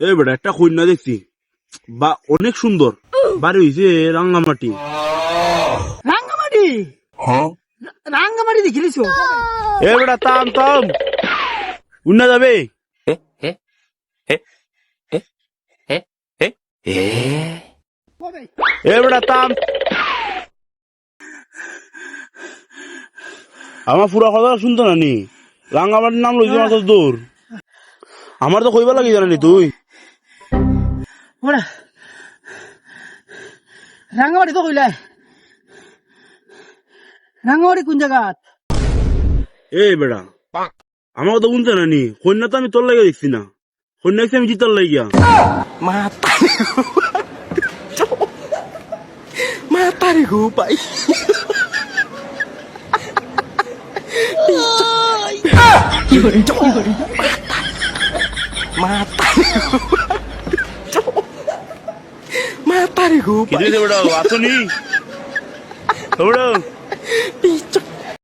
এই বেটা একটা কন্যা দেখছি বা অনেক সুন্দর বাড়ি হইছে রাঙ্গামাটি। রাঙ্গামাটি রাঙ্গামাটি দেখিলিস এ বেটা থাম থাম, উন্না যাবে। এ বেটা থাম, আমার পুরা কথা শুনতো না নি? রাঙ্গামাটির নাম লইছে মাত্র দূর, আমার তো কইবা লাগি জানানি তুই। ওরা রাঙ্গামাটি তো কইলাই রাঙ্গামাটি কোন জায়গাত? এই বেটা আমার তো শুনতে না নি, কন্যা তো আমি তোর লাগে দেখছি না, কন্যা দেখছি আমি জিতার লাগিয়া। Matari gupay. Matari কি gupay. দিয়েছে বেটা, আসনি বেটা? Picha.